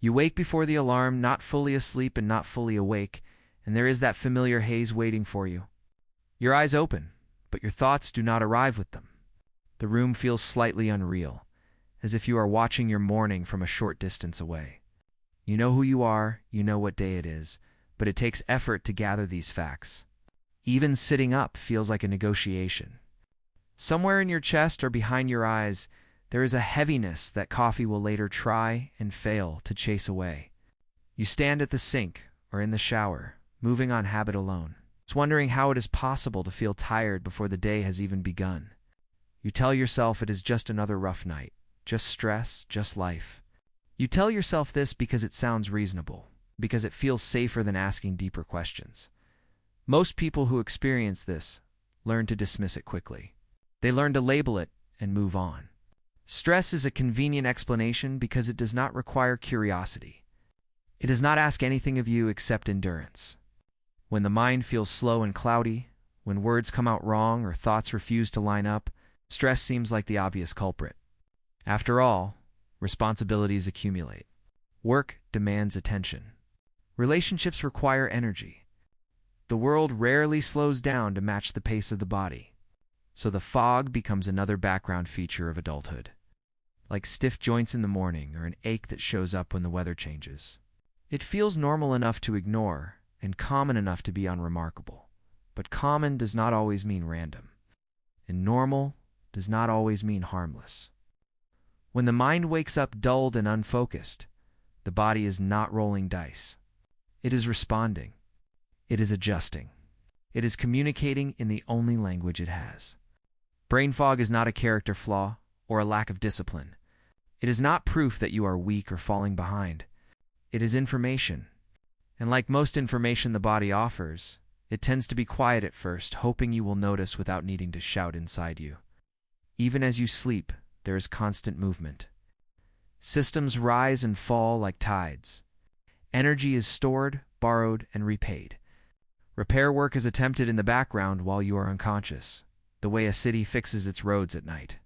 You wake before the alarm, not fully asleep and not fully awake, and there is that familiar haze waiting for you. Your eyes open, but your thoughts do not arrive with them. The room feels slightly unreal, as if you are watching your morning from a short distance away. You know who you are, you know what day it is, but it takes effort to gather these facts. Even sitting up feels like a negotiation. Somewhere in your chest or behind your eyes, there is a heaviness that coffee will later try and fail to chase away. You stand at the sink or in the shower, moving on habit alone. It's wondering how it is possible to feel tired before the day has even begun. You tell yourself it is just another rough night, just stress, just life. You tell yourself this because it sounds reasonable, because it feels safer than asking deeper questions. Most people who experience this learn to dismiss it quickly. They learn to label it and move on. Stress is a convenient explanation because it does not require curiosity. It does not ask anything of you except endurance. When the mind feels slow and cloudy, when words come out wrong or thoughts refuse to line up, stress seems like the obvious culprit. After all, responsibilities accumulate. Work demands attention. Relationships require energy. The world rarely slows down to match the pace of the body. So the fog becomes another background feature of adulthood, like stiff joints in the morning or an ache that shows up when the weather changes. It feels normal enough to ignore and common enough to be unremarkable, but common does not always mean random, and normal does not always mean harmless. When the mind wakes up dulled and unfocused, the body is not rolling dice. It is responding. It is adjusting. It is communicating in the only language it has. Brain fog is not a character flaw or a lack of discipline. It is not proof that you are weak or falling behind. It is information. And like most information the body offers, it tends to be quiet at first, hoping you will notice without needing to shout inside you. Even as you sleep, there is constant movement. Systems rise and fall like tides. Energy is stored, borrowed, and repaid. Repair work is attempted in the background while you are unconscious, the way a city fixes its roads at night.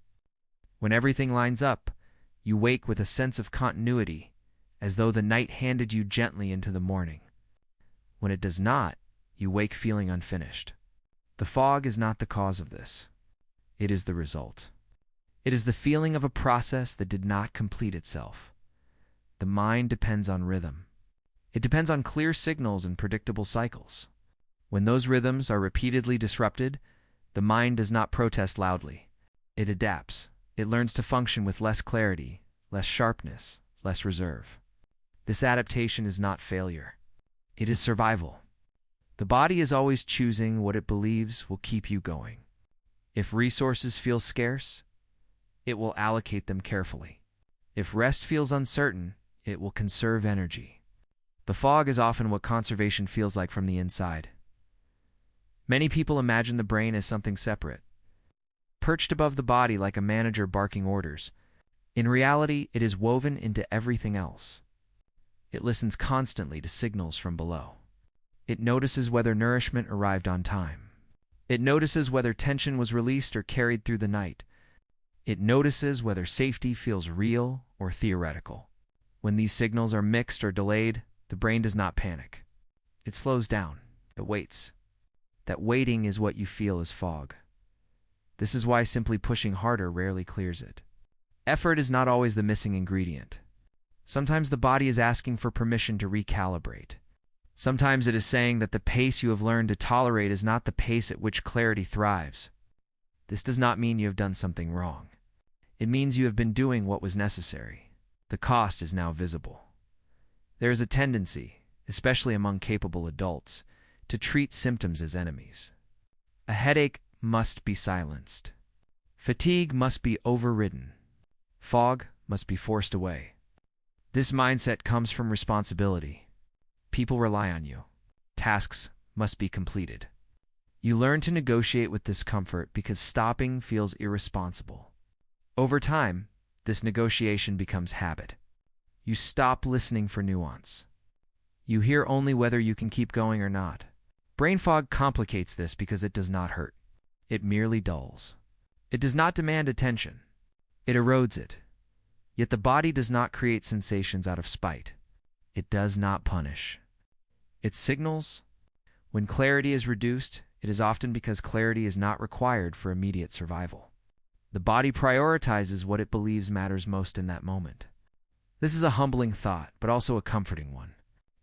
When everything lines up, you wake with a sense of continuity, as though the night handed you gently into the morning. When it does not, you wake feeling unfinished. The fog is not the cause of this. It is the result. It is the feeling of a process that did not complete itself. The mind depends on rhythm. It depends on clear signals and predictable cycles. When those rhythms are repeatedly disrupted, the mind does not protest loudly. It adapts. It learns to function with less clarity, less sharpness, less reserve. This adaptation is not failure. It is survival. The body is always choosing what it believes will keep you going. If resources feel scarce, it will allocate them carefully. If rest feels uncertain, it will conserve energy. The fog is often what conservation feels like from the inside. Many people imagine the brain as something separate, perched above the body like a manager barking orders. In reality, it is woven into everything else. It listens constantly to signals from below. It notices whether nourishment arrived on time. It notices whether tension was released or carried through the night. It notices whether safety feels real or theoretical. When these signals are mixed or delayed, the brain does not panic. It slows down. It waits. That waiting is what you feel as fog. This is why simply pushing harder rarely clears it. Effort is not always the missing ingredient. Sometimes the body is asking for permission to recalibrate. Sometimes it is saying that the pace you have learned to tolerate is not the pace at which clarity thrives. This does not mean you have done something wrong. It means you have been doing what was necessary. The cost is now visible. There is a tendency, especially among capable adults, to treat symptoms as enemies. A headache must be silenced. Fatigue must be overridden. Fog must be forced away. This mindset comes from responsibility. People rely on you. Tasks must be completed. You learn to negotiate with discomfort because stopping feels irresponsible. Over time, this negotiation becomes habit. You stop listening for nuance. You hear only whether you can keep going or not. Brain fog complicates this because it does not hurt. It merely dulls. It does not demand attention. It erodes it. Yet the body does not create sensations out of spite. It does not punish. It signals. When clarity is reduced, it is often because clarity is not required for immediate survival. The body prioritizes what it believes matters most in that moment. This is a humbling thought, but also a comforting one.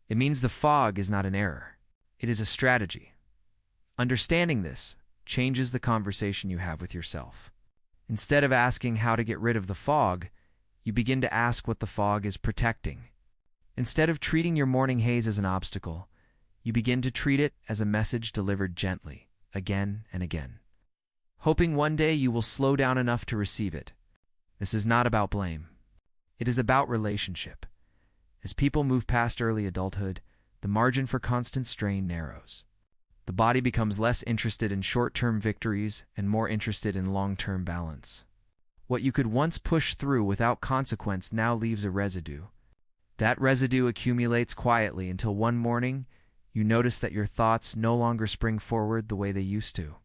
It means the fog is not an error. It is a strategy. Understanding this changes the conversation you have with yourself. Instead of asking how to get rid of the fog, you begin to ask what the fog is protecting. Instead of treating your morning haze as an obstacle, you begin to treat it as a message delivered gently, again and again, hoping one day you will slow down enough to receive it. This is not about blame. It is about relationship. As people move past early adulthood, the margin for constant strain narrows. The body becomes less interested in short-term victories and more interested in long-term balance. What you could once push through without consequence now leaves a residue. That residue accumulates quietly until one morning you notice that your thoughts no longer spring forward the way they used to.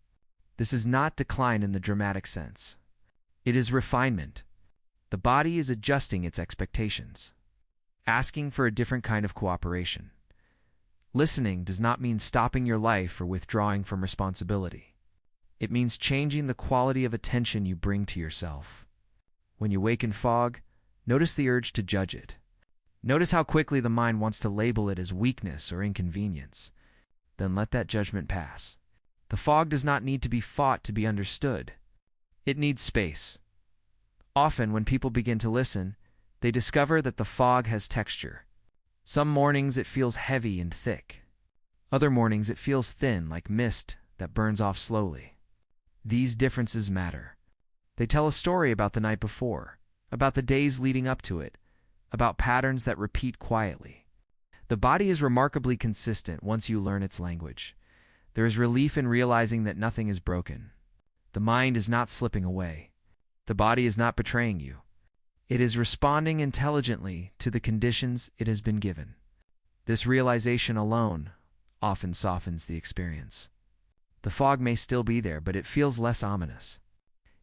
This is not decline in the dramatic sense. It is refinement. The body is adjusting its expectations, asking for a different kind of cooperation. Listening does not mean stopping your life or withdrawing from responsibility. It means changing the quality of attention you bring to yourself. When you wake in fog, notice the urge to judge it. Notice how quickly the mind wants to label it as weakness or inconvenience. Then let that judgment pass. The fog does not need to be fought to be understood. It needs space. Often, when people begin to listen, they discover that the fog has texture. Some mornings it feels heavy and thick. Other mornings it feels thin, like mist that burns off slowly. These differences matter. They tell a story about the night before, about the days leading up to it, about patterns that repeat quietly. The body is remarkably consistent once you learn its language. There is relief in realizing that nothing is broken. The mind is not slipping away. The body is not betraying you. It is responding intelligently to the conditions it has been given. This realization alone often softens the experience. The fog may still be there, but it feels less ominous.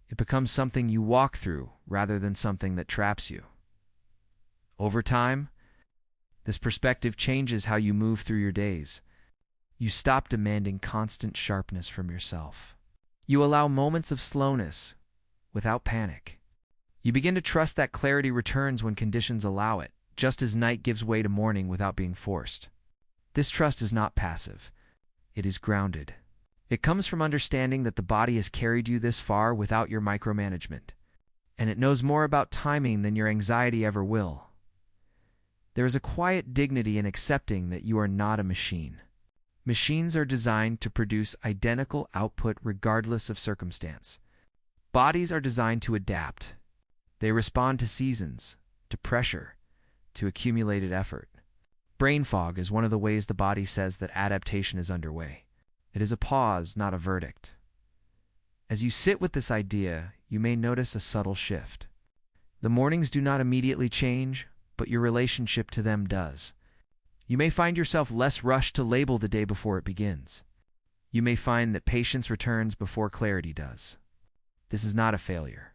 It becomes something you walk through rather than something that traps you. Over time, this perspective changes how you move through your days. You stop demanding constant sharpness from yourself. You allow moments of slowness without panic. You begin to trust that clarity returns when conditions allow it, just as night gives way to morning without being forced. This trust is not passive. It is grounded. It comes from understanding that the body has carried you this far without your micromanagement, and it knows more about timing than your anxiety ever will. There is a quiet dignity in accepting that you are not a machine. Machines are designed to produce identical output regardless of circumstance. Bodies are designed to adapt. They respond to seasons, to pressure, to accumulated effort. Brain fog is one of the ways the body says that adaptation is underway. It is a pause, not a verdict. As you sit with this idea, you may notice a subtle shift. The mornings do not immediately change, but your relationship to them does. You may find yourself less rushed to label the day before it begins. You may find that patience returns before clarity does. This is not a failure.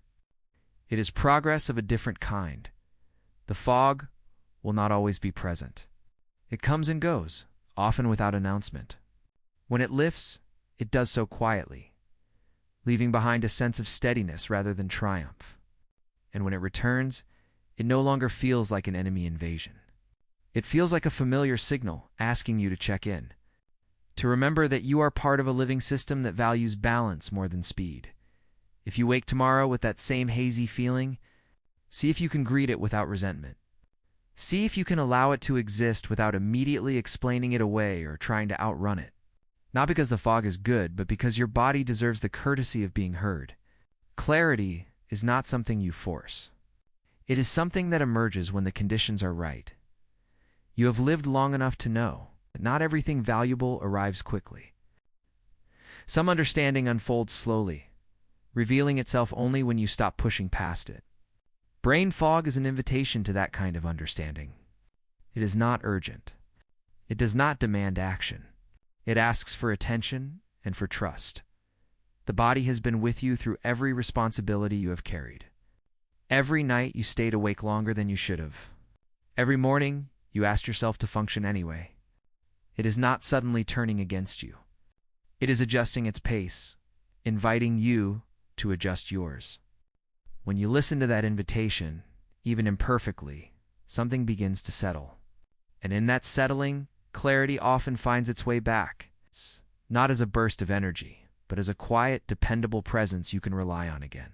It is progress of a different kind. The fog will not always be present. It comes and goes, often without announcement. When it lifts, it does so quietly, leaving behind a sense of steadiness rather than triumph. And when it returns, it no longer feels like an enemy invasion. It feels like a familiar signal asking you to check in, to remember that you are part of a living system that values balance more than speed. If you wake tomorrow with that same hazy feeling, see if you can greet it without resentment. See if you can allow it to exist without immediately explaining it away or trying to outrun it. Not because the fog is good, but because your body deserves the courtesy of being heard. Clarity is not something you force. It is something that emerges when the conditions are right. You have lived long enough to know that not everything valuable arrives quickly. Some understanding unfolds slowly, revealing itself only when you stop pushing past it. Brain fog is an invitation to that kind of understanding. It is not urgent. It does not demand action. It asks for attention and for trust. The body has been with you through every responsibility you have carried. Every night you stayed awake longer than you should have. Every morning you asked yourself to function anyway. It is not suddenly turning against you. It is adjusting its pace, inviting you to adjust yours. When you listen to that invitation, even imperfectly, something begins to settle. And in that settling, clarity often finds its way back, not as a burst of energy, but as a quiet, dependable presence you can rely on again.